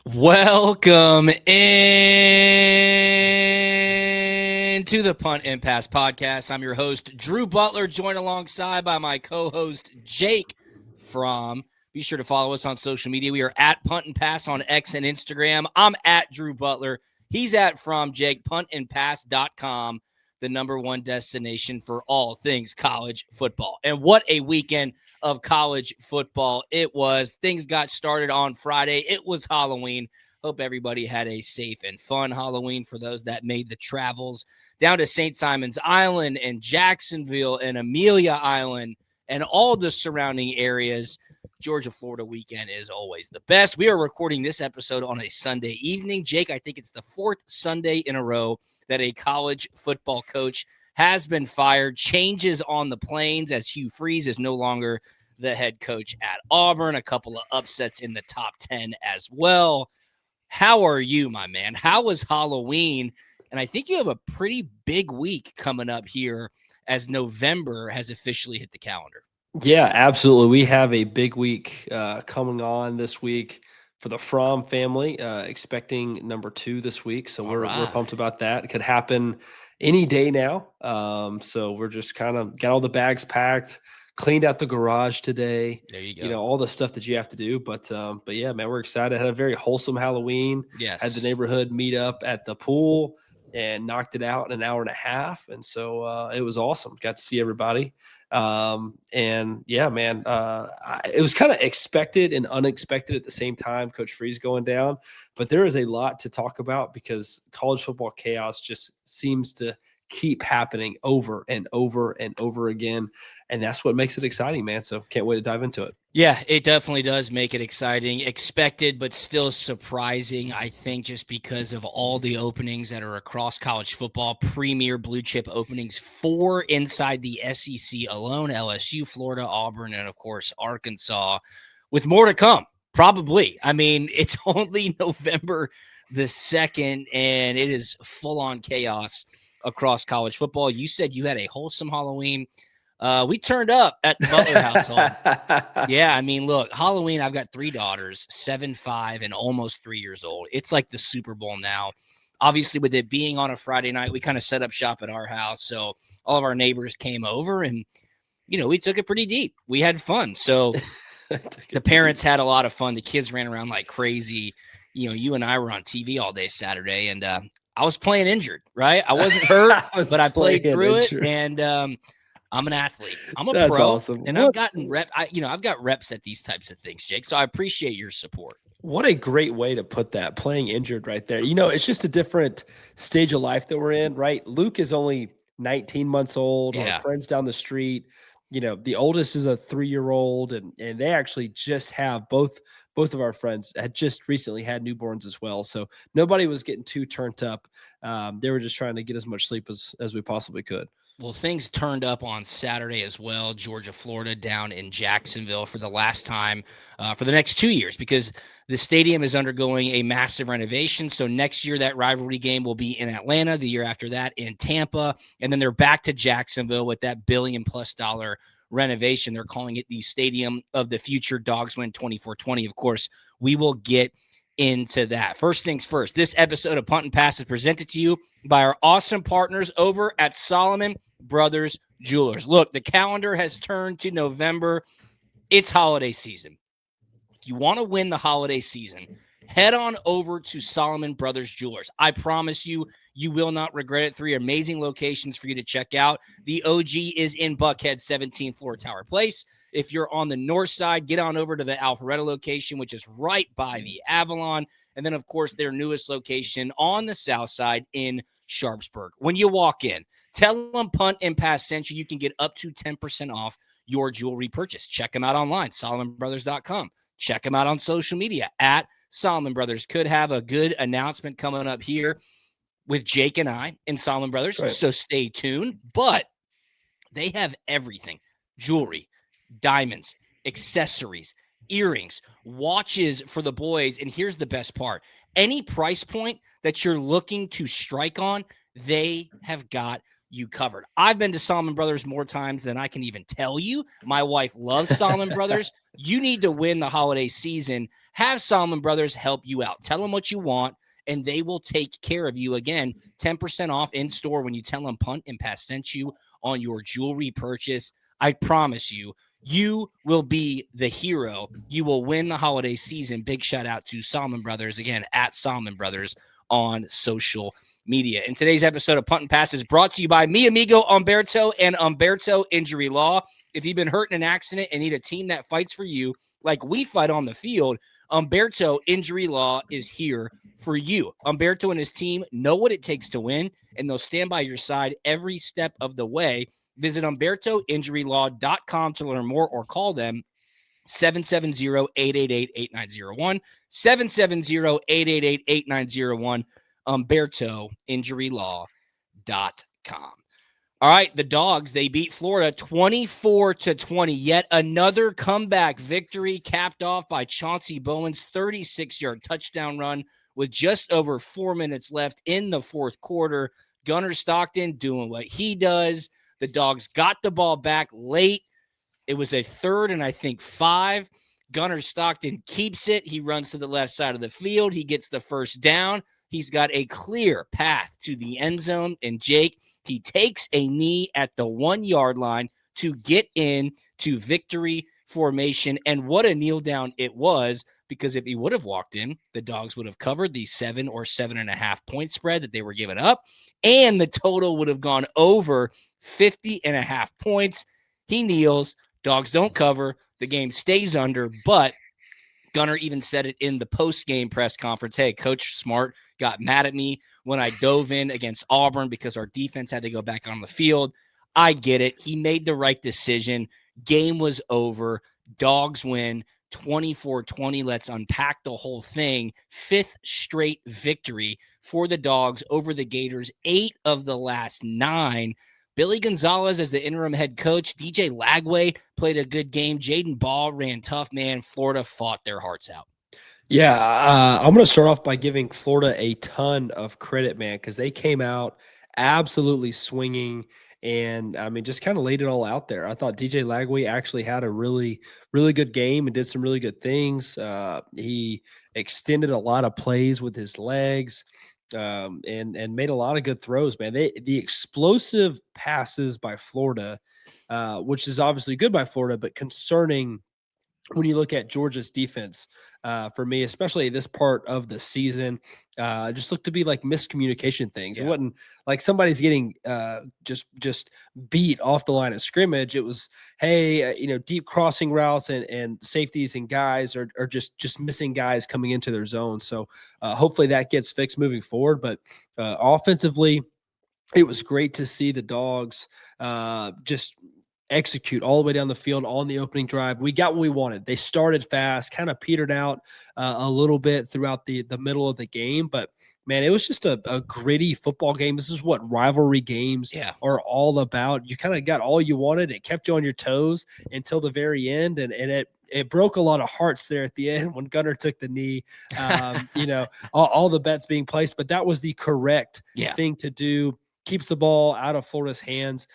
Welcome in to the Punt and Pass podcast. I'm your host, Drew Butler, joined alongside by my co-host, Jake Fromm. Be sure to follow us on social media. We are at Punt and Pass on X and Instagram. I'm at Drew Butler. He's at Fromm Jake, puntandpass.com, the number one destination for all things college football. And what a weekend of college football it was. Things got started on Friday. It was Halloween. Hope everybody had a safe and fun Halloween for those that made the travels down to St. Simon's Island and Jacksonville and Amelia Island and all the surrounding areas. Georgia, Florida weekend is always the best. We are recording this episode on a Sunday evening. Jake, I think it's the fourth Sunday in a row that a college football coach has been fired. Changes on the Plains as Hugh Freeze is no longer the head coach at Auburn. A couple of upsets in the top 10 as well. How are you, my man? How was Halloween? And I think you have a pretty big week coming up here as November has officially hit the calendar. Yeah, absolutely. We have a big week coming on this week for the Fromm family, expecting number 2 this week. So we're pumped about that. It could happen any day now. So we're just kind of got all the bags packed, cleaned out the garage today. There you go. You know, all the stuff that you have to do. But yeah, man, we're excited. Had a very wholesome Halloween. Yes. Had the neighborhood meet up at the pool and knocked it out in an hour and a half. And so it was awesome. Got to see everybody. And yeah, man, it was kind of expected and unexpected at the same time, Coach Freeze going down, but there is a lot to talk about because college football chaos just seems to keep happening over and over and over again. And that's what makes it exciting, man. So can't wait to dive into it. Yeah, it definitely does make it exciting, expected, but still surprising, I think, just because of all the openings that are across college football, premier blue chip openings, 4 inside the SEC alone, LSU, Florida, Auburn, and of course, Arkansas, with more to come, probably. I mean, it's only November the 2nd, and it is full-on chaos across college football. You said you had a wholesome Halloween. We turned up at the Butler household. Yeah, I mean, look, Halloween, I've got 3 daughters, 7, 5, and almost 3 years old. It's like the Super Bowl now. Obviously, with it being on a Friday night, we kind of set up shop at our house. So all of our neighbors came over and, you know, we took it pretty deep. We had fun. So the parents had a lot of fun. The kids ran around like crazy. You know, you and I were on TV all day Saturday, and I was playing injured, right? I wasn't hurt, but I played through it. And, I'm an athlete. I'm a That's pro, awesome. and I've gotten I've got reps at these types of things, Jake. So I appreciate your support. What a great way to put that, playing injured right there. You know, it's just a different stage of life that we're in, right? Luke is only 19 months old. Yeah. Our friends down the street, you know, the oldest is a 3-year-old, and they actually just have both of our friends had just recently had newborns as well. So nobody was getting too turned up. They were just trying to get as much sleep as we possibly could. Well, things turned up on Saturday as well. Georgia, Florida, down in Jacksonville for the last time for the next 2 years because the stadium is undergoing a massive renovation. So next year, that rivalry game will be in Atlanta. The year after that in Tampa. And then they're back to Jacksonville with that $1 billion+ renovation. They're calling it the Stadium of the Future. Dawgs win 24-20. Of course, we will get into that. First things first, this episode of Punt and Pass is presented to you by our awesome partners over at Solomon Brothers Jewelers. Look, the calendar has turned to November. It's holiday season. If you want to win the holiday season, head on over to Solomon Brothers Jewelers. I promise you, you will not regret it. 3 amazing locations for you to check out. The OG is in Buckhead, 17th floor Tower Place. If you're on the north side, get on over to the Alpharetta location, which is right by the Avalon. And then, of course, their newest location on the south side in Sharpsburg. When you walk in, tell them Punt and Pass sent you. You can get up to 10% off your jewelry purchase. Check them out online, SolomonBrothers.com. Check them out on social media at Solomon Brothers. Could have a good announcement coming up here with Jake and I in Solomon Brothers, right. So stay tuned. But they have everything: jewelry, diamonds, accessories, earrings, watches for the boys. And here's the best part: any price point that you're looking to strike on, they have got you covered. I've been to Salmon Brothers more times than I can even tell you. My wife loves Salmon Brothers. You need to win the holiday season. Have Salmon Brothers help you out. Tell them what you want, and they will take care of you. Again, 10% off in store when you tell them Punt and Pass sent you on your jewelry purchase. I promise you, you will be the hero. You will win the holiday season. Big shout out to Salmon Brothers, again, at Salmon Brothers on social media. And today's episode of Punt and Pass is brought to you by mi amigo Humberto and Humberto Injury Law. If you've been hurt in an accident and need a team that fights for you like we fight on the field, Humberto Injury Law is here for you. Humberto and his team know what it takes to win, and they'll stand by your side every step of the way. Visit HumbertoInjuryLaw.com to learn more or call them 770-888-8901, 770-888-8901, HumbertoInjuryLaw.com. All right, the Dawgs, they beat Florida 24-20. Yet another comeback victory capped off by Chauncey Bowens' 36-yard touchdown run with just over 4 minutes left in the fourth quarter. Gunnar Stockton doing what he does. The Dawgs got the ball back late. It was a 3rd and I think 5. Gunnar Stockton keeps it. He runs to the left side of the field. He gets the first down. He's got a clear path to the end zone. And Jake, he takes a knee at the 1-yard line to get in to victory formation. And what a kneel down it was, because if he would have walked in, the Dawgs would have covered the 7 or 7.5 point spread that they were giving up. And the total would have gone over 50.5 points. He kneels. Dawgs don't cover. The game stays under, but Gunnar even said it in the post-game press conference. Hey, Coach Smart got mad at me when I dove in against Auburn because our defense had to go back on the field. I get it. He made the right decision. Game was over. Dawgs win 24-20. Let's unpack the whole thing. 5th straight victory for the Dawgs over the Gators. 8 of the last 9. Billy Gonzalez as the interim head coach. DJ Lagway played a good game. Jaden Ball ran tough, man. Florida fought their hearts out. Yeah, I'm going to start off by giving Florida a ton of credit, man, because they came out absolutely swinging and, I mean, just kind of laid it all out there. I thought DJ Lagway actually had a really, really good game and did some really good things. He extended a lot of plays with his legs. And made a lot of good throws, man. The explosive passes by Florida, which is obviously good by Florida, but concerning when you look at Georgia's defense, for me, especially this part of the season, just looked to be like miscommunication things. Yeah. It wasn't like somebody's getting just beat off the line of scrimmage. It was, hey, deep crossing routes and safeties and guys are just missing guys coming into their zone. So hopefully that gets fixed moving forward. But offensively, it was great to see the Dawgs just execute all the way down the field on the opening drive. We got what we wanted. They started fast, kind of petered out a little bit throughout the middle of the game, but man, it was just a gritty football game. This is what rivalry games are all about. You kind of got all you wanted. It kept you on your toes until the very end, and it broke a lot of hearts there at the end when Gunnar took the knee. All the bets being placed, but that was the correct thing to do. Keeps the ball out of Florida's hands.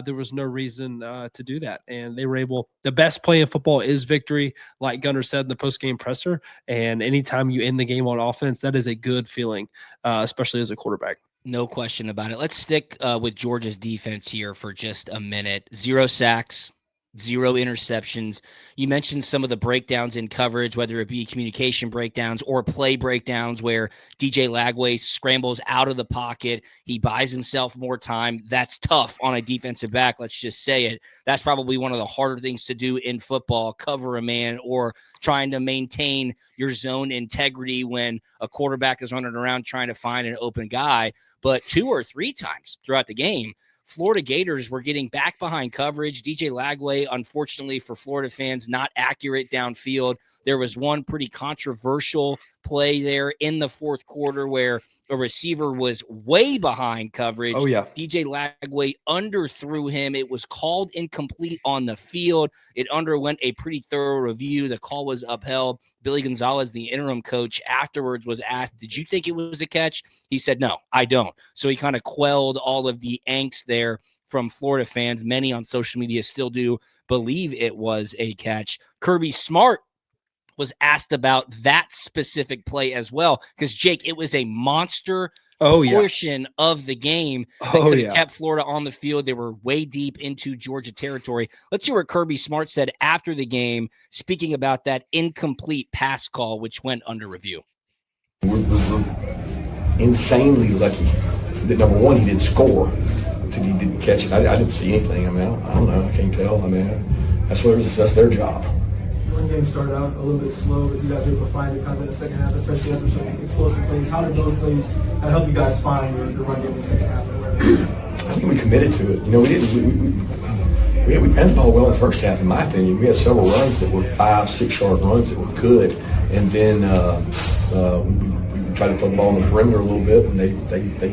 There was no reason to do that. And they were able – the best play in football is victory, like Gunnar said in the postgame presser. And anytime you end the game on offense, that is a good feeling, especially as a quarterback. No question about it. Let's stick with Georgia's defense here for just a minute. 0 sacks, 0 interceptions. You mentioned some of the breakdowns in coverage, whether it be communication breakdowns or play breakdowns where DJ Lagway scrambles out of the pocket. He buys himself more time. That's tough on a defensive back. Let's just say it. That's probably one of the harder things to do in football, cover a man or trying to maintain your zone integrity when a quarterback is running around trying to find an open guy. But 2 or 3 times throughout the game, Florida Gators were getting back behind coverage. DJ Lagway, unfortunately for Florida fans, not accurate downfield. There was one pretty controversial play there in the fourth quarter where a receiver was way behind coverage. Oh, yeah. DJ Lagway underthrew him. It was called incomplete on the field. It underwent a pretty thorough review. The call was upheld. Billy Gonzalez, the interim coach, afterwards was asked, did you think it was a catch? He said, no, I don't. So he kind of quelled all of the angst there. there from Florida fans. Many on social media still do believe it was a catch. Kirby Smart was asked about that specific play as well, because Jake, it was a monster portion of the game that could have kept Florida on the field. They were way deep into Georgia territory. Let's hear what Kirby Smart said after the game, speaking about that incomplete pass call, which went under review. We're insanely lucky that, number one, he didn't score until he didn't catch it. I didn't see anything. I mean, I don't know. I can't tell. I mean, that's their job. One game started out a little bit slow, but you guys were able to find it kind of in the second half, especially after some explosive plays. How did those plays help you guys find your run game in the second half? I think we committed to it. You know, we ran the ball well in the first half, in my opinion. We had several runs that were 5-6 yard runs that were good, and then we tried to throw the ball on the perimeter a little bit, and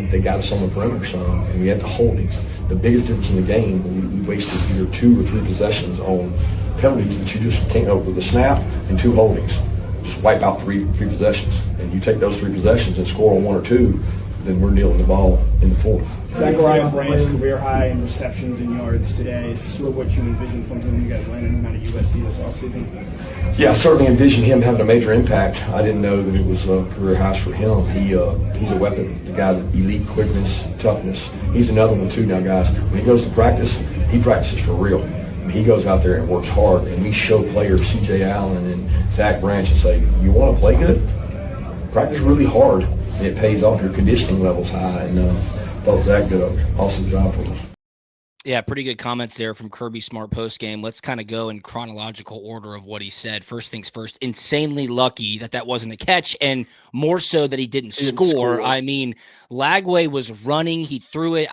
they got us on the perimeter some, and we had the holdings. The biggest difference in the game, we wasted either 2 or 3 possessions on penalties that you just can't go with a snap and 2 holdings. Just wipe out three possessions, and you take those 3 possessions and score on 1 or 2, then we're kneeling the ball in the 4th. Zachariah Branch, career high in receptions and yards today. Is this sort of what you envisioned from him? You guys landed him out of USC this offseason? Yeah, I certainly envisioned him having a major impact. I didn't know that it was career highs for him. He's a weapon. The guy's elite quickness, toughness. He's another one too now, guys. When he goes to practice, he practices for real. I mean, he goes out there and works hard, and we show players, C.J. Allen and Zach Branch, and say, you want to play good? Practice really hard, and it pays off. Your conditioning level's high, and thought Zach did an awesome job for us. Yeah, pretty good comments there from Kirby Smart post-game. Let's kind of go in chronological order of what he said. First things first, insanely lucky that wasn't a catch, and more so that he didn't score. I mean, Lagway was running. He threw it,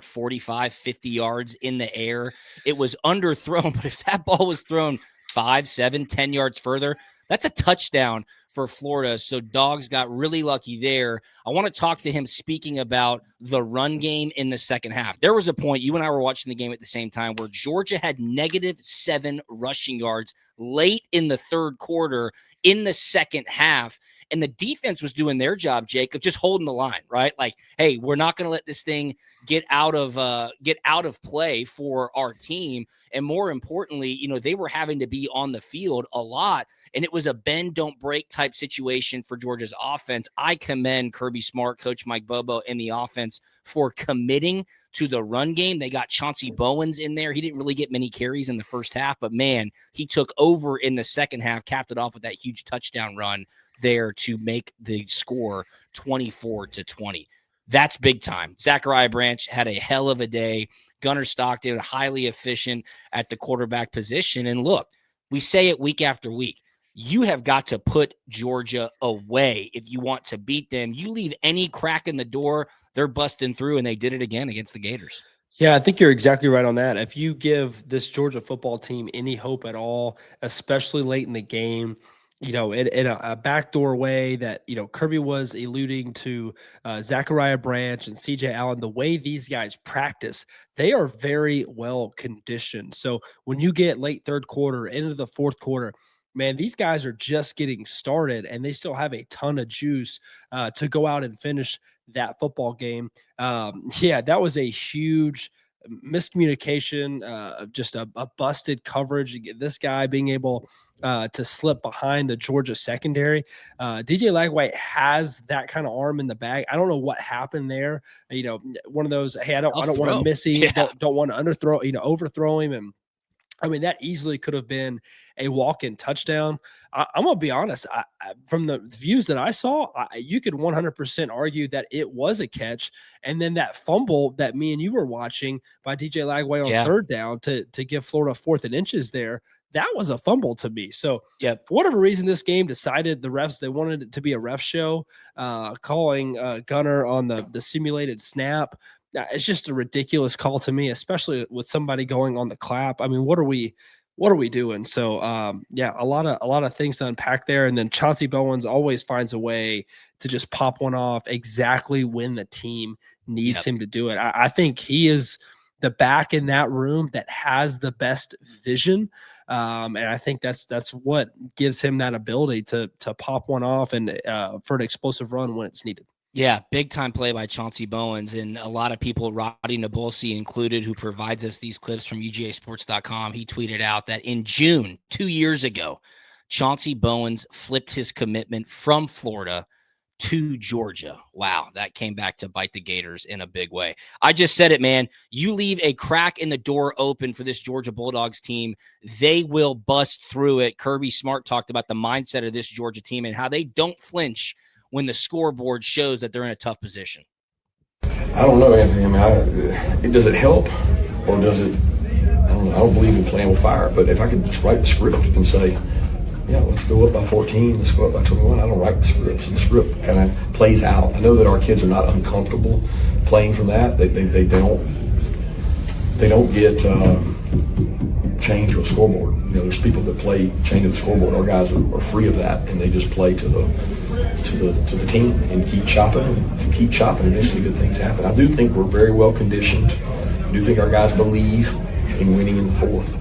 45, 50 yards in the air. It was underthrown, but if that ball was thrown 5, 7, 10 yards further, that's a touchdown for Florida. So Dawgs got really lucky there. I want to talk to him speaking about the run game in the second half. There was a point, you and I were watching the game at the same time, where Georgia had -7 rushing yards late in the third quarter in the second half. And the defense was doing their job, Jake, of just holding the line, right? Like, hey, we're not going to let this thing get out of play for our team. And more importantly, they were having to be on the field a lot. And it was a bend, don't break type situation for Georgia's offense. I commend Kirby Smart, Coach Mike Bobo, and the offense for committing to the run game. They got Chauncey Bowens in there. He didn't really get many carries in the first half, but man, he took over in the second half, capped it off with that huge touchdown run there to make the score 24-20. That's big time. Zachariah Branch had a hell of a day. Gunnar Stockton, highly efficient at the quarterback position. And look, we say it week after week. You have got to put Georgia away if you want to beat them. You leave any crack in the door, they're busting through, and they did it again against the Gators. Yeah, I think you're exactly right on that. If you give this Georgia football team any hope at all, especially late in the game, in a backdoor way that, Kirby was alluding to Zachariah Branch and C.J. Allen, the way these guys practice, they are very well conditioned. So when you get late third quarter into the fourth quarter, man, these guys are just getting started, and they still have a ton of juice to go out and finish that football game. That was a huge miscommunication, just a busted coverage. This guy being able to slip behind the Georgia secondary. DJ Lagway has that kind of arm in the bag. I don't know what happened there. One of those, hey, I don't want to miss him, don't want to overthrow him. And I mean, that easily could have been a walk-in touchdown. I'm going to be honest. From the views that I saw, you could 100% argue that it was a catch. And then that fumble that me and you were watching by DJ Lagway on third down to give Florida 4th and inches there, that was a fumble to me. So for whatever reason, this game decided the refs, they wanted it to be a ref show, calling Gunnar on the simulated snap. It's just a ridiculous call to me, especially with somebody going on the clap. I mean, what are we doing? So, a lot of things to unpack there. And then Chauncey Bowens always finds a way to just pop one off exactly when the team needs him to do it. I think he is the back in that room that has the best vision. And I think that's what gives him that ability to pop one off and for an explosive run when it's needed. Yeah, big time play by Chauncey Bowens, and a lot of people, Roddy Nabulsi included, who provides us these clips from UGAsports.com. He tweeted out that in June, 2 years ago, Chauncey Bowens flipped his commitment from Florida to Georgia. Wow, that came back to bite the Gators in a big way. I just said it, man. You leave a crack in the door open for this Georgia Bulldogs team, they will bust through it. Kirby Smart talked about the mindset of this Georgia team and how they don't flinch when the scoreboard shows that they're in a tough position. I don't know, Anthony. I mean, does it help or does it? I don't know. I don't believe in playing with fire, but if I could just write the script and say, yeah, let's go up by 14, let's go up by 21. I don't write the script, so the script kind of plays out. I know that our kids are not uncomfortable playing from that. They don't get chained to a scoreboard. You know, there's people that play chained to the scoreboard. Our guys are free of that, and they just play to the team and keep chopping and keep chopping. Eventually, good things happen. I do think we're very well conditioned. I do think our guys believe in winning in the fourth.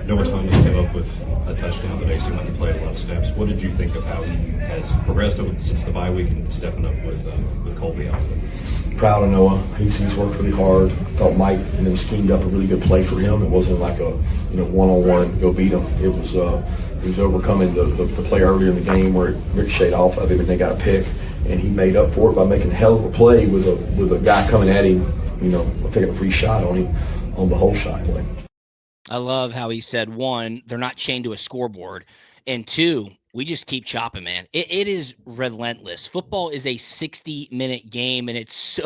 Noah Thomas came up with a touchdown today, so he went and played a lot of snaps. What did you think of how he has progressed since the bye week and stepping up with Colby out? Proud of Noah. He's worked really hard. Thought Mike schemed up a really good play for him. It wasn't like a one-on-one go beat him. It was he was overcoming the play earlier in the game where it ricocheted off of him and they got a pick, and he made up for it by making a hell of a play with a guy coming at him, taking a free shot on him on the whole shot play. I love how he said, one, they're not chained to a scoreboard, and two, we just keep chopping, man. It is relentless. Football is a 60-minute game, and it's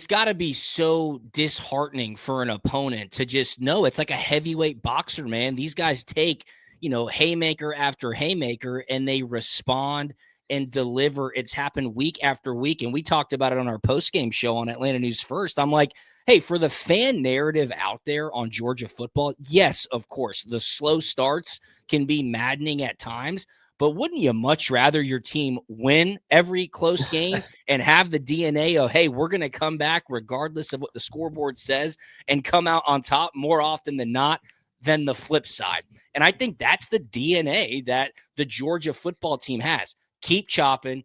got to be so disheartening for an opponent to just know it's like a heavyweight boxer, man. These guys take, haymaker after haymaker, and they respond and deliver. It's happened week after week, and we talked about it on our postgame show on Atlanta News First. I'm like, hey, for the fan narrative out there on Georgia football, yes, of course, the slow starts can be maddening at times, but wouldn't you much rather your team win every close game and have the DNA of, hey, we're going to come back regardless of what the scoreboard says and come out on top more often than not than the flip side? And I think that's the DNA that the Georgia football team has. Keep chopping,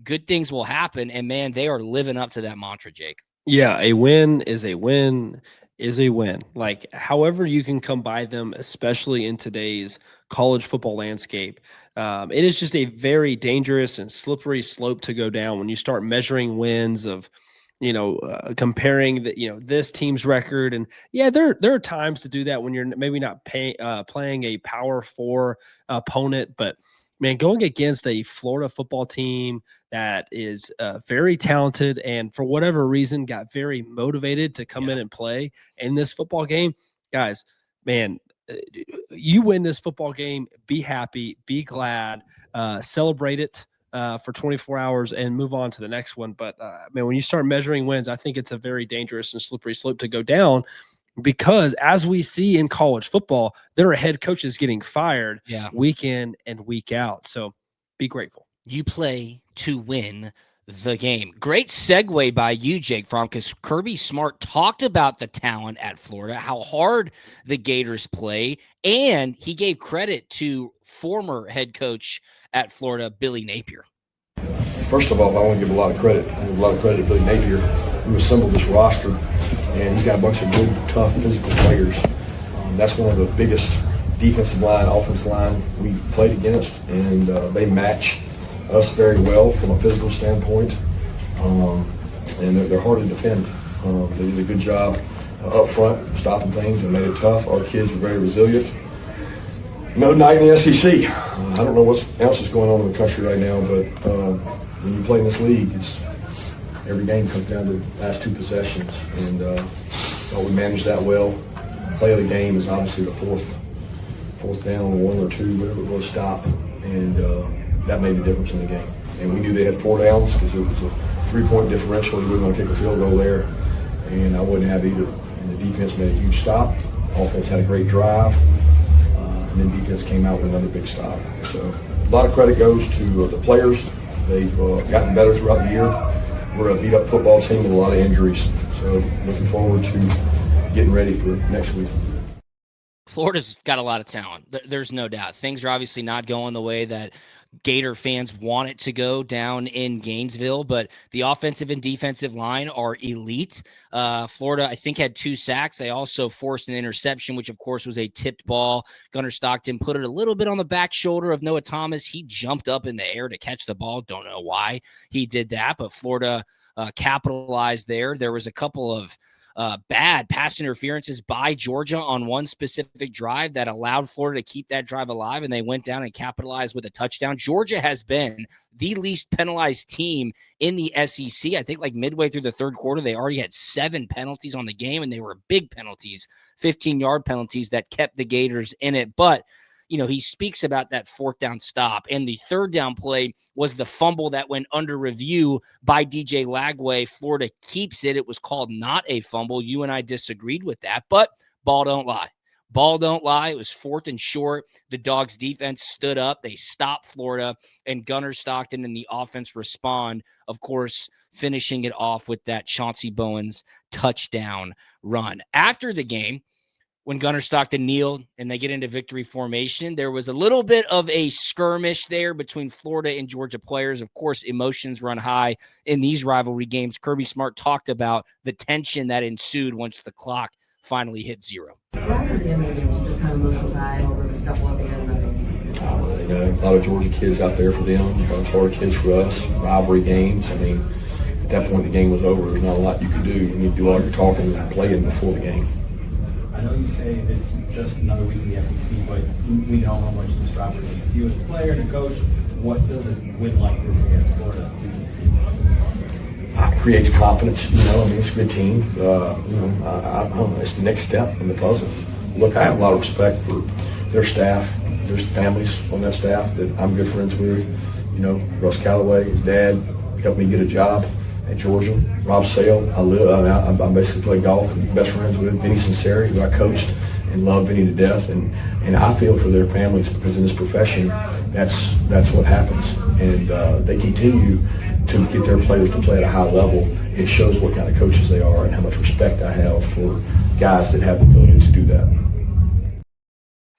good things will happen, and, man, they are living up to that mantra, Jake. Yeah, a win is a win is a win. Like, however you can come by them, especially in today's college football landscape, it is just a very dangerous and slippery slope to go down when you start measuring wins of, comparing this team's record. And yeah, there are times to do that when you're maybe not playing a Power 4 opponent, but man, going against a Florida football team that is very talented and for whatever reason got very motivated to come in and play in this football game, guys, man, you win this football game, be happy, be glad, celebrate it for 24 hours and move on to the next one. But man, when you start measuring wins, I think it's a very dangerous and slippery slope to go down. Because as we see in college football, there are head coaches getting fired week in and week out. So be grateful. You play to win the game. Great segue by you, Jake Fromm, because Kirby Smart talked about the talent at Florida, how hard the Gators play, and he gave credit to former head coach at Florida, Billy Napier. First of all, I want to give a lot of credit. To Billy Napier, who assembled this roster, and he's got a bunch of good, tough, physical players. That's one of the biggest defensive line, offensive line we've played against, and they match us very well from a physical standpoint, and they're hard to defend. They did a good job up front stopping things and made it tough. Our kids are very resilient. No night in the SEC. I don't know what else is going on in the country right now, but when you play in this league, every game comes down to the last two possessions, and we managed that well. Play of the game is obviously the fourth down, 1 or 2, whatever it was, stop, and that made the difference in the game. And we knew they had 4 downs because it was a 3-point differential. You wouldn't want to kick a field goal there, and I wouldn't have either. And the defense made a huge stop. Offense had a great drive, and then defense came out with another big stop. So a lot of credit goes to the players. They've gotten better throughout the year. We're a beat-up football team with a lot of injuries, so looking forward to getting ready for next week. Florida's got a lot of talent. There's no doubt. Things are obviously not going the way that Gator fans want it to go down in Gainesville, but the offensive and defensive line are elite. Florida, I think, had 2 sacks. They also forced an interception, which, of course, was a tipped ball. Gunnar Stockton put it a little bit on the back shoulder of Noah Thomas. He jumped up in the air to catch the ball. Don't know why he did that, but Florida capitalized there. There was a couple of bad pass interferences by Georgia on one specific drive that allowed Florida to keep that drive alive, and they went down and capitalized with a touchdown. Georgia has been the least penalized team in the SEC. I think like midway through the third quarter, they already had 7 penalties on the game, and they were big penalties, 15-yard penalties that kept the Gators in it. But he speaks about that 4th down stop, and the 3rd down play was the fumble that went under review by DJ Lagway. Florida keeps it. It was called not a fumble. You and I disagreed with that, but ball don't lie. Ball don't lie. It was 4th and short. The Dawgs defense stood up. They stopped Florida, and Gunnar Stockton and the offense respond, of course, finishing it off with that Chauncey Bowens touchdown run. After the game, when Gunnar Stockton kneeled and they get into victory formation, there was a little bit of a skirmish there between Florida and Georgia players. Of course, emotions run high in these rivalry games. Kirby Smart talked about the tension that ensued once the clock finally hit 0. I don't really know. A lot of Georgia kids out there for them, a lot of Florida kids for us. Rivalry games. I mean, at that point, the game was over. There's not a lot you could do. You need to do all your talking and playing before the game. I know you say it's just another week in the SEC, but we know how much this rivalry is. You as a player and a coach, what does a win like this against Florida do? It creates confidence. It's a good team. I don't know. It's the next step in the puzzle. Look, I have a lot of respect for their staff. There's families on that staff that I'm good friends with. Russ Callaway, his dad, helped me get a job at Georgia. Rob Sale, I basically play golf and best friends with Vinny Sinceri, who I coached and love Vinny to death. And I feel for their families because in this profession, that's what happens. And they continue to get their players to play at a high level. It shows what kind of coaches they are and how much respect I have for guys that have the ability to do that.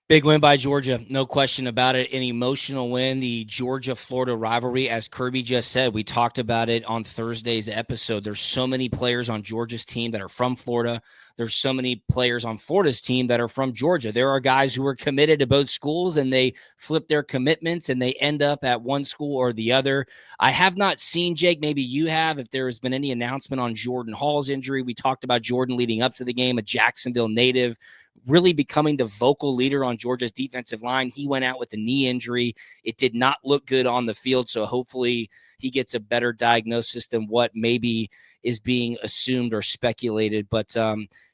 Big win by Georgia, no question about it. An emotional win, the Georgia-Florida rivalry, as Kirby just said. We talked about it on Thursday's episode. There's so many players on Georgia's team that are from Florida. There's so many players on Florida's team that are from Georgia. There are guys who are committed to both schools, and they flip their commitments, and they end up at one school or the other. I have not seen, Jake, maybe you have, if there has been any announcement on Jordan Hall's injury. We talked about Jordan leading up to the game, a Jacksonville native, really becoming the vocal leader on Georgia's defensive line. He went out with a knee injury. It did not look good on the field, so hopefully he gets a better diagnosis than what maybe is being assumed or speculated. But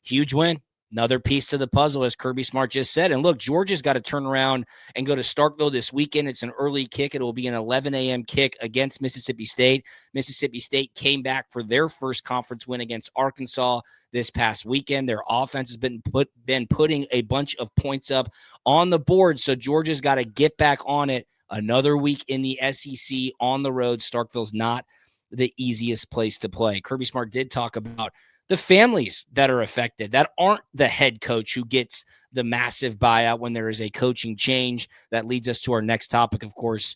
huge win. Another piece to the puzzle, as Kirby Smart just said. And look, Georgia's got to turn around and go to Starkville this weekend. It's an early kick. It will be an 11 a.m. kick against Mississippi State. Mississippi State came back for their first conference win against Arkansas this past weekend. Their offense has been putting a bunch of points up on the board, so Georgia's got to get back on it. Another week in the SEC on the road. Starkville's not the easiest place to play. Kirby Smart did talk about the families that are affected, that aren't the head coach who gets the massive buyout when there is a coaching change. That leads us to our next topic, of course,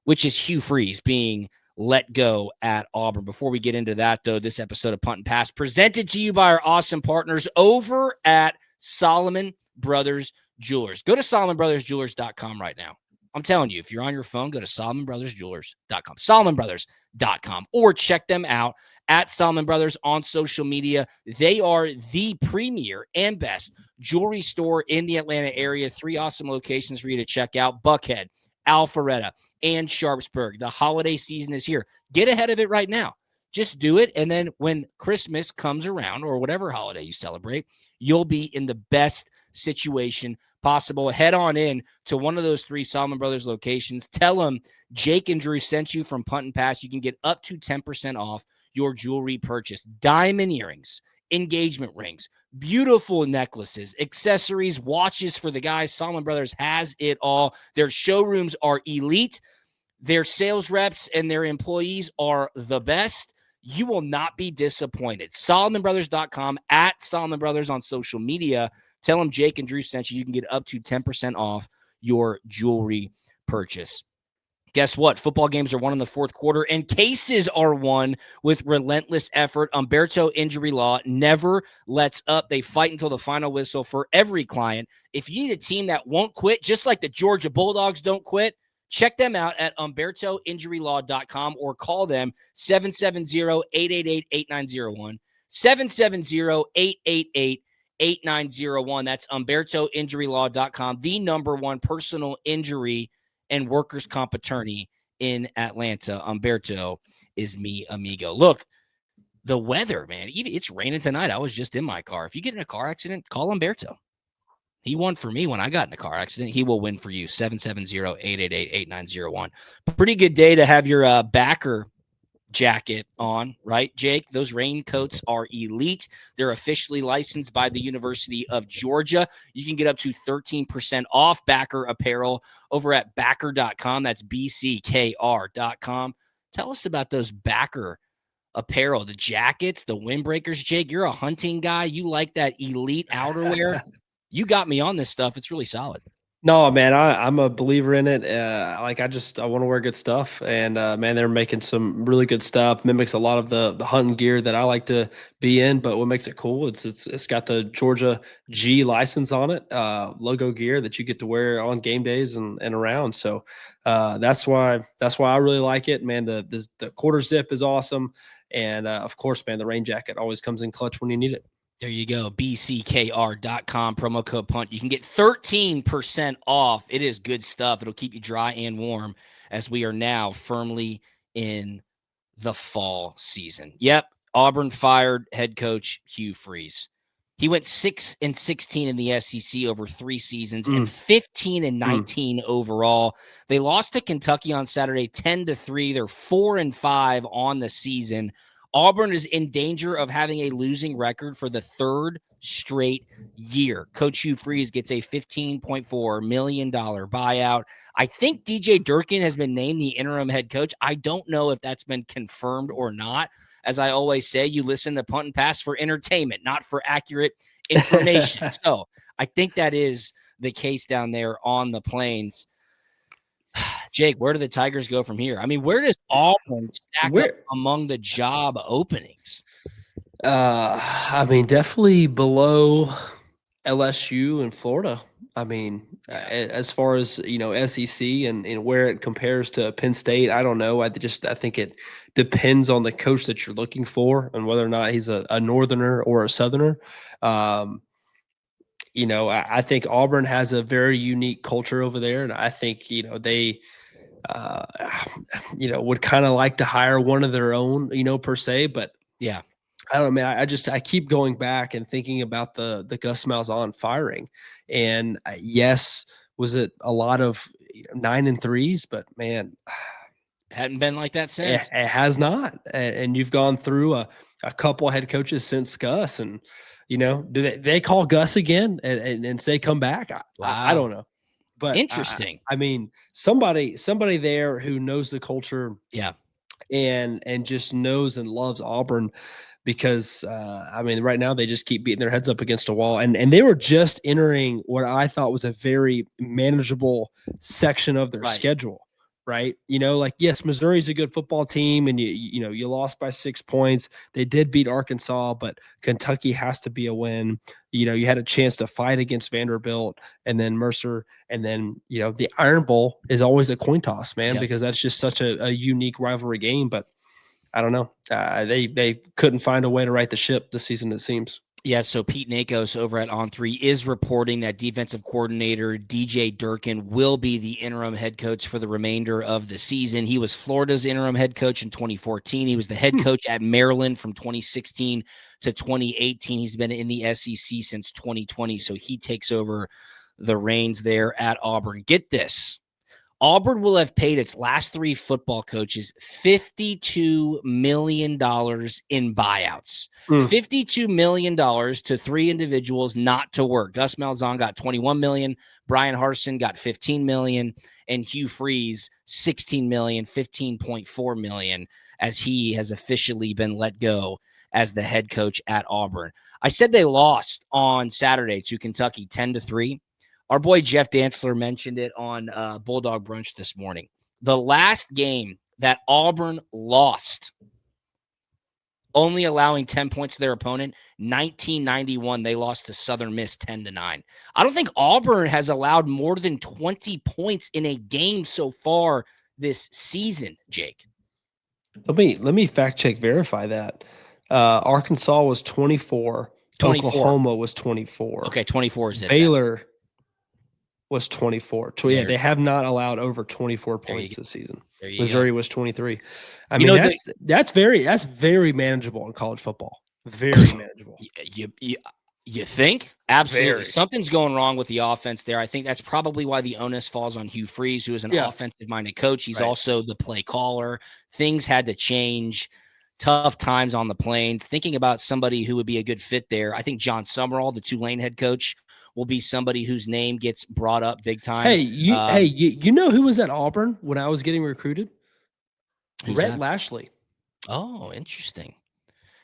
which is Hugh Freeze being let go at Auburn. Before we get into that, though, this episode of Punt and Pass presented to you by our awesome partners over at Solomon Brothers Jewelers. Go to SolomonBrothersJewelers.com right now. I'm telling you, if you're on your phone, go to SolomonBrothersJewelers.com, SolomonBrothers.com, or check them out at Solomon Brothers on social media. They are the premier and best jewelry store in the Atlanta area. 3 awesome locations for you to check out: Buckhead, Alpharetta, and Sharpsburg. The holiday season is here. Get ahead of it right now. Just do it, and then when Christmas comes around, or whatever holiday you celebrate, you'll be in the best situation possible. Head on in to one of those 3 Solomon Brothers locations. Tell them Jake and Drew sent you from Punt and Pass. You can get up to 10% off your jewelry purchase. Diamond earrings, engagement rings, beautiful necklaces, accessories, watches for the guys. Solomon Brothers has it all. Their showrooms are elite. Their sales reps and their employees are the best. You will not be disappointed. SolomonBrothers.com, at Solomon Brothers on social media. Tell them Jake and Drew sent you. You can get up to 10% off your jewelry purchase. Guess what? Football games are won in the fourth quarter, and cases are won with relentless effort. Humberto Injury Law never lets up. They fight until the final whistle for every client. If you need a team that won't quit, just like the Georgia Bulldogs don't quit, check them out at HumbertoInjuryLaw.com or call them 770-888-8901. 770-888-8901. That's HumbertoInjuryLaw.com, the #1 personal injury and workers' comp attorney in Atlanta. Humberto is mi amigo. Look, the weather, man, it's raining tonight. I was just in my car. If you get in a car accident, call Humberto. He won for me when I got in a car accident. He will win for you. 770-888-8901. Pretty good day to have your backer jacket on, right, Jake? Those raincoats are elite. They're officially licensed by the University of Georgia. You can get up to 13% off backer apparel over at backer.com. That's BCKR.com. Tell us about those backer apparel, the jackets, the windbreakers. Jake, you're a hunting guy. You like that elite outerwear. You got me on this stuff. It's really solid. No, man, I'm a believer in it. I want to wear good stuff, and man, they're making some really good stuff. Mimics a lot of the hunting gear that I like to be in. But what makes it cool? It's got the Georgia G license on it, logo gear that you get to wear on game days and around. So that's why I really like it, man. The quarter zip is awesome, and of course, man, the rain jacket always comes in clutch when you need it. There you go. BCKR.com, promo code PUNT. You can get 13% off. It is good stuff. It'll keep you dry and warm as we are now firmly in the fall season. Yep, Auburn fired head coach Hugh Freeze. He went 6-16 in the SEC over 3 seasons and 15-19 overall. They lost to Kentucky on Saturday 10-3. They're 4-5 on the season. Auburn is in danger of having a losing record for the 3rd straight year. Coach Hugh Freeze gets a $15.4 million buyout. I think DJ Durkin has been named the interim head coach. I don't know if that's been confirmed or not. As I always say, you listen to Punt and Pass for entertainment, not for accurate information. So I think that is the case down there on the Plains. Jake, where do the Tigers go from here? I mean, where does Auburn stack up among the job openings? I mean, definitely below LSU and Florida. I mean, as far as, SEC and where it compares to Penn State, I don't know. I think it depends on the coach that you're looking for and whether or not he's a Northerner or a Southerner. I think Auburn has a very unique culture over there, and I think they would kind of like to hire one of their own, per se. But yeah, I don't know, man. I keep going back and thinking about the Gus Malzahn firing, and yes, was it a lot of 9-3s? But man, hadn't been like that since. It has not, and you've gone through a couple head coaches since Gus, and do they call Gus again and say come back? I don't know. But interesting. I mean, somebody there who knows the culture, yeah, and just knows and loves Auburn, because right now they just keep beating their heads up against a wall, and they were just entering what I thought was a very manageable section of their schedule. Right. Yes, Missouri's a good football team, and you lost by 6 points. They did beat Arkansas, but Kentucky has to be a win. You had a chance to fight against Vanderbilt and then Mercer, and then, the Iron Bowl is always a coin toss, man, because that's just such a unique rivalry game. But I don't know. They couldn't find a way to right the ship this season, it seems. Yeah, so Pete Nakos over at On3 is reporting that defensive coordinator DJ Durkin will be the interim head coach for the remainder of the season. He was Florida's interim head coach in 2014. He was the head coach at Maryland from 2016 to 2018. He's been in the SEC since 2020, so he takes over the reins there at Auburn. Get this. Auburn will have paid its last 3 football coaches $52 million in buyouts. $52 million to 3 individuals not to work. Gus Malzahn got $21 million. Brian Harsin got $15 million. And Hugh Freeze, $16 million, $15.4 million, as he has officially been let go as the head coach at Auburn. I said they lost on Saturday to Kentucky 10-3. Our boy Jeff Dantzler mentioned it on Bulldog Brunch this morning. The last game that Auburn lost, only allowing 10 points to their opponent, 1991, they lost to Southern Miss 10-9. I don't think Auburn has allowed more than 20 points in a game so far this season, Jake. Let me fact check verify that. Arkansas was 24. 24. Oklahoma was 24. Okay, 24 is it. Baylor was 24. So yeah, There. they have not allowed over 24 There you points go. this season. There you Missouri go. was 23. I You mean, know, that's very manageable in college football. Very manageable. You think? Absolutely. Very. Something's going wrong with the offense there. I think that's probably why the onus falls on Hugh Freeze, who is an offensive-minded coach. He's also the play caller. Things had to change. Tough times on the Plains. Thinking about somebody who would be a good fit there, I think John Summerall, the Tulane head coach, will be somebody whose name gets brought up big time. Hey, you know who was at Auburn when I was getting recruited? Rhett that? Lashley. Oh, interesting.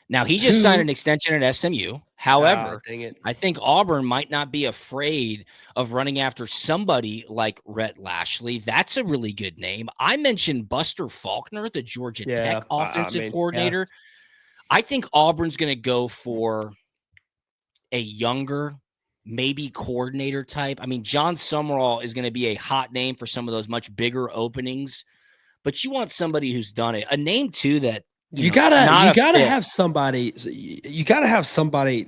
Now, he just signed an extension at SMU. However, dang it. I think Auburn might not be afraid of running after somebody like Rhett Lashley. That's a really good name. I mentioned Buster Faulkner, the Georgia Tech offensive coordinator. I think Auburn's going to go for a younger, maybe coordinator type. I mean, John Summerall is going to be a hot name for some of those much bigger openings, but you want somebody who's done it. A name, too, that You gotta have somebody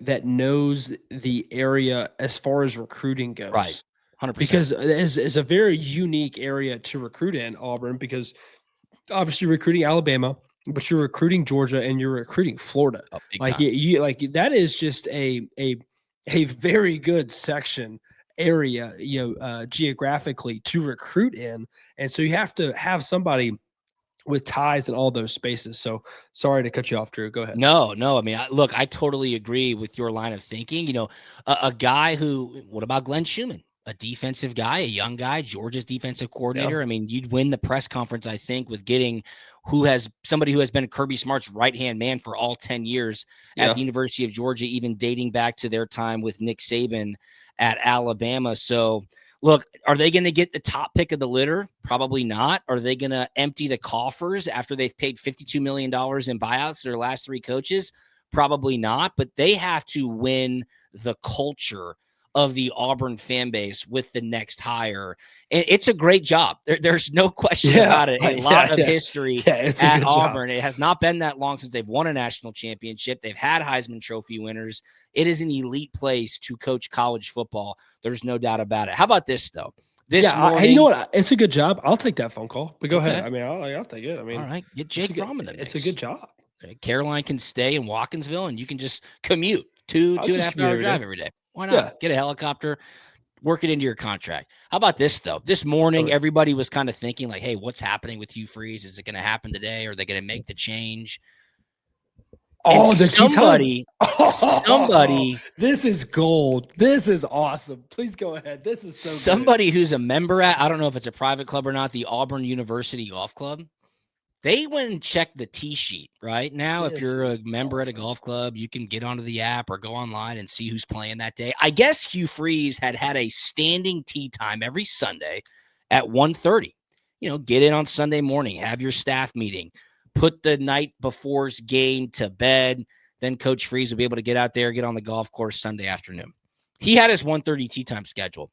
that knows the area as far as recruiting goes. Right. 100%. Because it's a very unique area to recruit in, Auburn, because obviously recruiting Alabama, but you're recruiting Georgia and you're recruiting Florida. That is just a very good section area, geographically to recruit in. And so you have to have somebody with ties in all those spaces. So sorry to cut you off, Drew. Go ahead. No. I mean, look, I totally agree with your line of thinking. A guy who, what about Glenn Schumann? A defensive guy, a young guy, Georgia's defensive coordinator. I mean, you'd win the press conference, I think, with getting somebody who has been Kirby Smart's right-hand man for all 10 years at the University of Georgia, even dating back to their time with Nick Saban at Alabama. So, look, are they going to get the top pick of the litter? Probably not. Are they going to empty the coffers after they've paid $52 million in buyouts to their last three coaches? Probably not. But they have to win the culture of the Auburn fan base with the next hire. And it's a great job. There's no question about it. A lot of history at Auburn. It has not been that long since they've won a national championship. They've had Heisman Trophy winners. It is an elite place to coach college football. There's no doubt about it. How about this, though? Morning, you know what? It's a good job. I'll take that phone call. But go ahead. I mean, I'll take it. I mean, all right. Get Jake Fromm in the mix. It's a good job. Caroline can stay in Watkinsville, and you can just commute two and a half hour drive every day. Why not? Get a helicopter, work it into your contract. How about this, though? This morning, everybody was kind of thinking like, hey, what's happening with Hugh Freeze? Is it going to happen today? Are they going to make the change? Somebody. This is gold. This is awesome. Please go ahead. This is so somebody who's a member at, I don't know if it's a private club or not, the Auburn University Golf Club. They went and checked the tee sheet right now. If you're a member at a golf club, you can get onto the app or go online and see who's playing that day. I guess Hugh Freeze had a standing tee time every Sunday at 1:30. Get in on Sunday morning, have your staff meeting, put the night before's game to bed. Then Coach Freeze will be able to get out there, get on the golf course Sunday afternoon. He had his 1:30 tee time scheduled.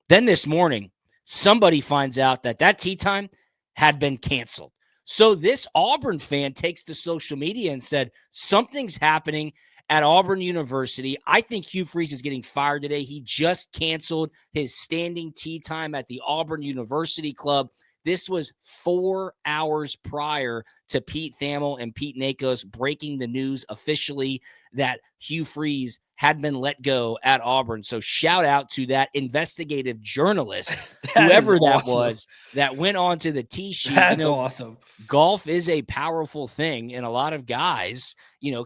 Then this morning, somebody finds out that tee time had been canceled. So this Auburn fan takes to social media and said, something's happening at Auburn University. I think Hugh Freeze is getting fired today. He just canceled his standing tee time at the Auburn University Club. This was 4 hours prior to Pete Thamel and Pete Nakos breaking the news officially that Hugh Freeze had been let go at Auburn. So shout out to that investigative journalist, whoever that was, that went on to the tee sheet. That's awesome. Golf is a powerful thing, and a lot of guys,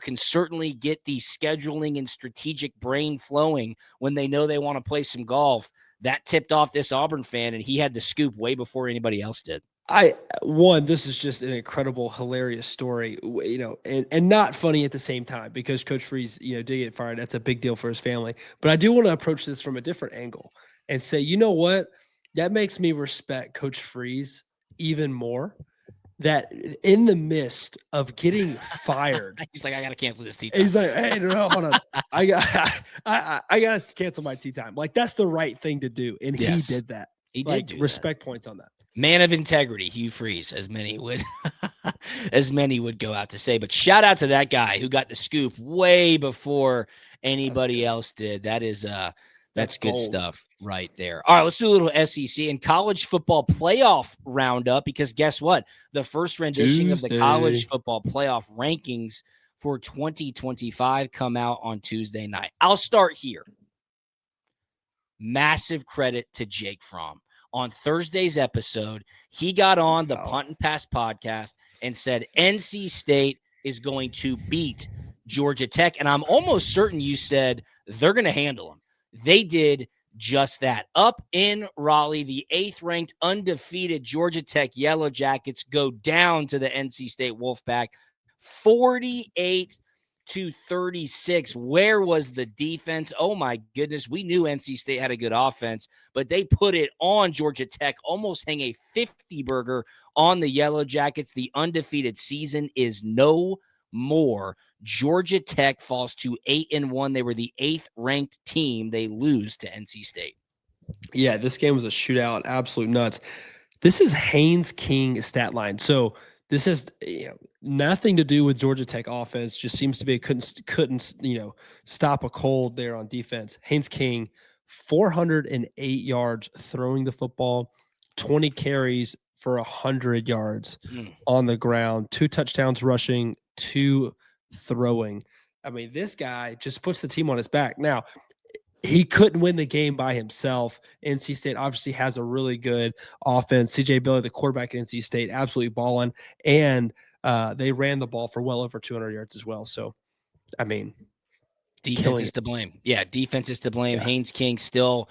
can certainly get the scheduling and strategic brain flowing when they know they want to play some golf. That tipped off this Auburn fan, and he had the scoop way before anybody else did. This is just an incredible, hilarious story, and not funny at the same time because Coach Freeze, did get fired. That's a big deal for his family. But I do want to approach this from a different angle and say, you know what? That makes me respect Coach Freeze even more that in the midst of getting fired, He's like, I got to cancel this tea time. he's like, hey, no, hold on. I got to cancel my tea time. Like, that's the right thing to do. And Yes. he did that. He did Like, do respect points on that. Man of integrity, Hugh Freeze, as many would go out to say. But shout out to that guy who got the scoop way before anybody else did. That is that's good bold stuff right there. All right, let's do a little SEC and college football playoff roundup, because guess what? The first rendition of the college football playoff rankings for 2025 come out on Tuesday night. I'll start here. Massive credit to Jake Fromm. On Thursday's episode, he got on the Punt and Pass podcast and said NC State is going to beat Georgia Tech. And I'm almost certain you said they're going to handle them. They did just that. Up in Raleigh, the 8th-ranked undefeated Georgia Tech Yellow Jackets go down to the NC State Wolfpack 48-36. Where was the defense? Oh, my goodness. We knew NC State had a good offense, but they put it on Georgia Tech, almost hang a 50-burger on the Yellow Jackets. The undefeated season is no more. Georgia Tech falls to 8-1. They were the 8th-ranked team. They lose to NC State. Yeah, this game was a shootout. Absolute nuts. This is Haynes King stat line. So this has nothing to do with Georgia Tech offense. Just seems to be couldn't stop a cold there on defense. Haynes King, 408 yards throwing the football, 20 carries for 100 yards on the ground, 2 touchdowns rushing, 2 throwing. I mean, this guy just puts the team on his back. Now, he couldn't win the game by himself. NC State obviously has a really good offense. CJ Billy, the quarterback at NC State, absolutely balling. And they ran the ball for well over 200 yards as well. So, I mean, defense is to blame. Yeah, defense is to blame. Yeah. Haynes King still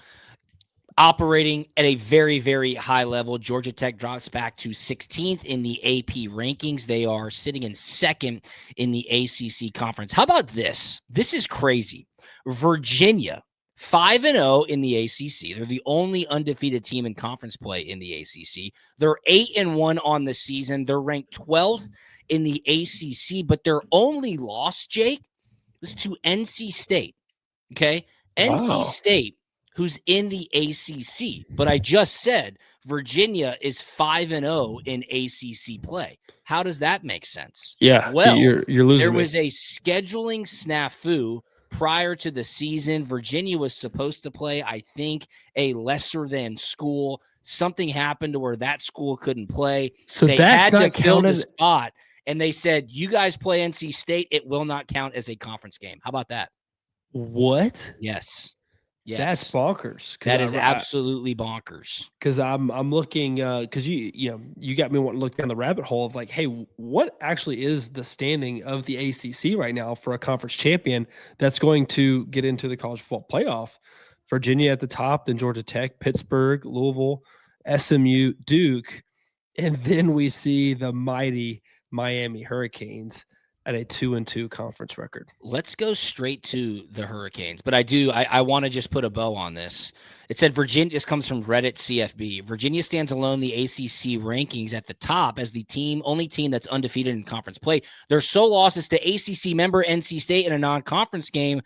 operating at a very, very high level. Georgia Tech drops back to 16th in the AP rankings. They are sitting in 2nd in the ACC conference. How about this? This is crazy. Virginia, 5-0 in the ACC. They're the only undefeated team in conference play in the ACC. They're 8-1 on the season. They're ranked 12th in the ACC, but their only loss, Jake, was to NC State. Okay? Wow. NC State, who's in the ACC. But I just said Virginia is 5-0 in ACC play. How does that make sense? Yeah, well, you're losing. There was a scheduling snafu prior to the season. Virginia was supposed to play, I think, a lesser than school. Something happened to where that school couldn't play. So they that's had not to fill the counted. spot, and they said, you guys play NC State. It will not count as a conference game. How about that? What? Yes. Yes. That's bonkers. That is absolutely bonkers. Because I'm looking because you got me wanting to look down the rabbit hole of like, hey, what actually is the standing of the ACC right now for a conference champion that's going to get into the college football playoff? Virginia at the top, then Georgia Tech, Pittsburgh, Louisville, SMU, Duke, and then we see the mighty Miami Hurricanes at a 2-2 conference record. Let's go straight to the Hurricanes. But I want to just put a bow on this. It said Virginia, this comes from Reddit CFB. Virginia stands alone the ACC rankings at the top as the only team that's undefeated in conference play. Their sole losses to ACC member NC State in a non-conference game.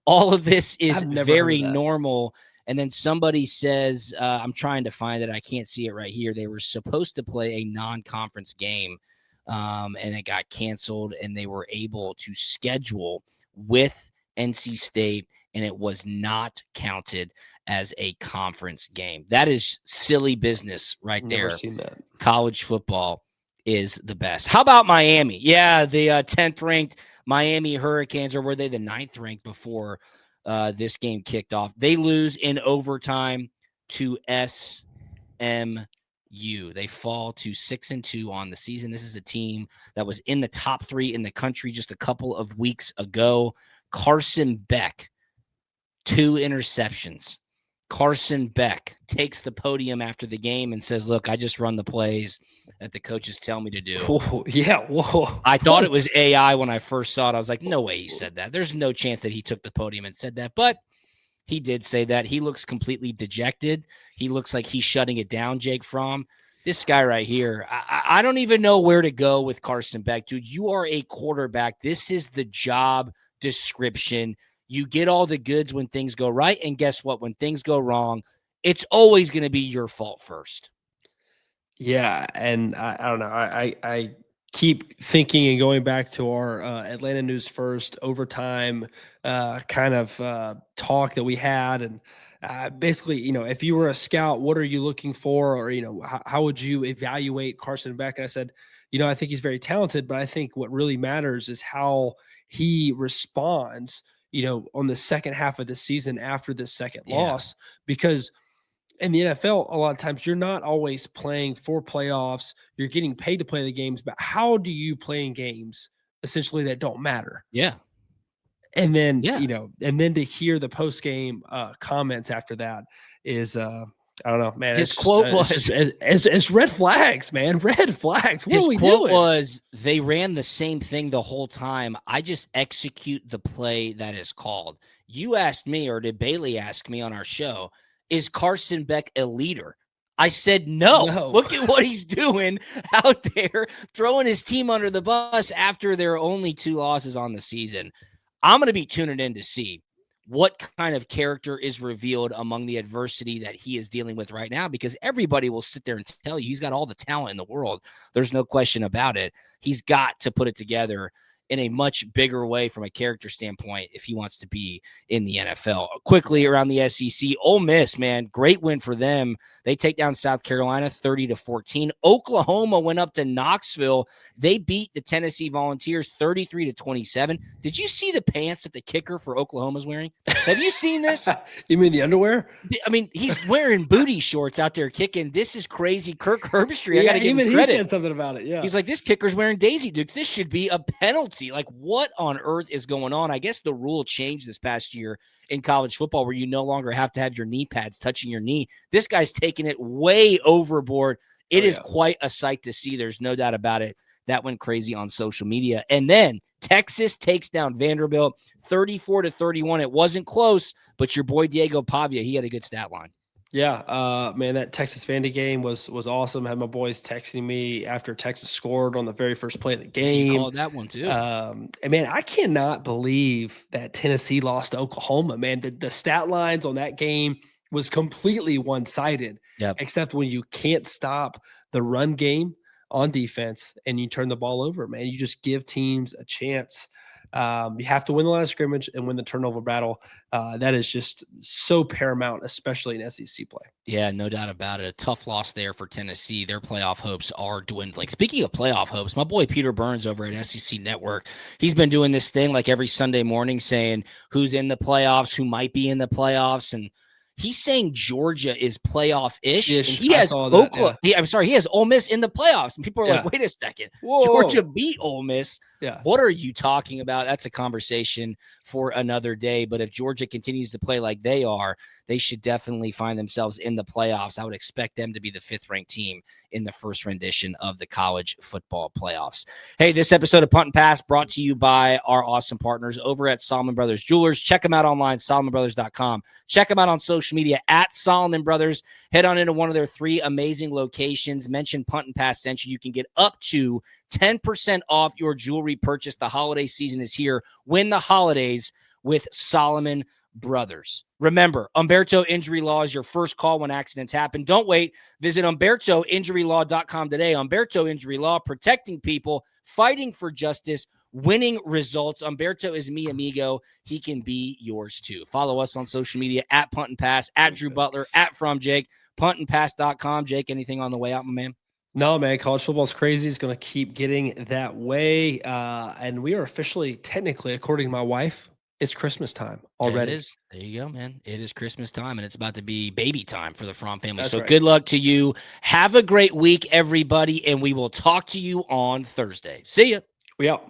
All of this is very normal. And then somebody says, I'm trying to find it. I can't see it right here. They were supposed to play a non-conference game. And it got canceled, and they were able to schedule with NC State, and it was not counted as a conference game. That is silly business right there. Never seen that. College football is the best. How about Miami? Yeah, the 10th ranked Miami Hurricanes, or were they the 9th ranked before this game kicked off? They lose in overtime to SMU. They fall to 6-2 on the season. This is a team that was in the top 3 in the country just a couple of weeks ago. Carson Beck, 2 interceptions. Carson Beck takes the podium after the game and says, look, I just run the plays that the coaches tell me to do. Whoa, yeah. Whoa. I thought it was AI when I first saw it. I was like, no way he said that. There's no chance that he took the podium and said that. But he did say that. He looks completely dejected. He looks like he's shutting it down, Jake Fromm. This guy right here, I don't even know where to go with Carson Beck, dude. You are a quarterback. This is the job description. You get all the goods when things go right, and guess what? When things go wrong, it's always going to be your fault first. Yeah, and I don't know. I keep thinking and going back to our Atlanta News First overtime kind of talk that we had, and basically, if you were a scout, what are you looking for, or how would you evaluate Carson Beck? And I said, I think he's very talented, but I think what really matters is how he responds, on the second half of the season after the second loss, because in the NFL, a lot of times you're not always playing for playoffs. You're getting paid to play the games, but how do you play in games essentially that don't matter? Yeah. And then, and then to hear the post game comments after that is, I don't know, man. His quote was, it's red flags, man. Red flags. What are we doing? His quote was, they ran the same thing the whole time. I just execute the play that is called. You asked me, or did Bailey ask me on our show, is Carson Beck a leader? I said no. Look at what he's doing out there, throwing his team under the bus after their only 2 losses on the season. I'm going to be tuning in to see what kind of character is revealed among the adversity that he is dealing with right now, because everybody will sit there and tell you he's got all the talent in the world. There's no question about it. He's got to put it together in a much bigger way from a character standpoint if he wants to be in the NFL. Quickly around the SEC, Ole Miss, man, great win for them. They take down South Carolina 30-14. Oklahoma went up to Knoxville. They beat the Tennessee Volunteers 33-27. Did you see the pants that the kicker for Oklahoma's wearing? Have you seen this? You mean the underwear? I mean, he's wearing booty shorts out there kicking. This is crazy. Kirk Herbstreit, I got to give him credit. He said something about it, yeah. He's like, this kicker's wearing Daisy Dukes. This should be a penalty. Like, what on earth is going on? I guess the rule changed this past year in college football where you no longer have to have your knee pads touching your knee. This guy's taking it way overboard. It is quite a sight to see. There's no doubt about it. That went crazy on social media. And then Texas takes down Vanderbilt 34-31. It wasn't close, but your boy Diego Pavia, he had a good stat line. Yeah, man, that Texas Vandy game was awesome. I had my boys texting me after Texas scored on the very first play of the game. You called that one too. And man, I cannot believe that Tennessee lost to Oklahoma. Man, the stat lines on that game was completely one-sided. Yep. Except when you can't stop the run game on defense and you turn the ball over, man. You just give teams a chance. You have to win the line of scrimmage and win the turnover battle. That is just so paramount, especially in SEC play. Yeah, no doubt about it. A tough loss there for Tennessee. Their playoff hopes are dwindling. Speaking of playoff hopes, my boy Peter Burns over at SEC Network, he's been doing this thing like every Sunday morning saying who's in the playoffs, who might be in the playoffs, and he's saying Georgia is playoff-ish. And he has Oklahoma. Yeah. He has Ole Miss in the playoffs. And people are like, wait a second. Whoa. Georgia beat Ole Miss. Yeah. What are you talking about? That's a conversation for another day. But if Georgia continues to play like they are, they should definitely find themselves in the playoffs. I would expect them to be the 5th-ranked team in the first rendition of the college football playoffs. Hey, this episode of Punt and Pass brought to you by our awesome partners over at Solomon Brothers Jewelers. Check them out online, SolomonBrothers.com. Check them out on social media at Solomon Brothers. Head on into one of their 3 amazing locations. Mention Punt and Pass sent you. You can get up to 10% off your jewelry purchase. The holiday season is here. Win the holidays with Solomon Brothers. Remember, Humberto Injury Law is your first call when accidents happen. Don't wait. Visit HumbertoInjuryLaw.com today. Humberto Injury Law, protecting people, fighting for justice, winning results. Humberto is mi amigo. He can be yours too. Follow us on social media at Punt and Pass, at Drew Butler, at From Jake, puntandpass.com. Jake, anything on the way out, my man? No, man, college football is crazy. It's going to keep getting that way. And we are officially, technically, according to my wife, it's Christmas time already. It is. There you go, man. It is Christmas time, and it's about to be baby time for the Fromm family. That's so right. Good luck to you. Have a great week, everybody, and we will talk to you on Thursday. See ya. We out.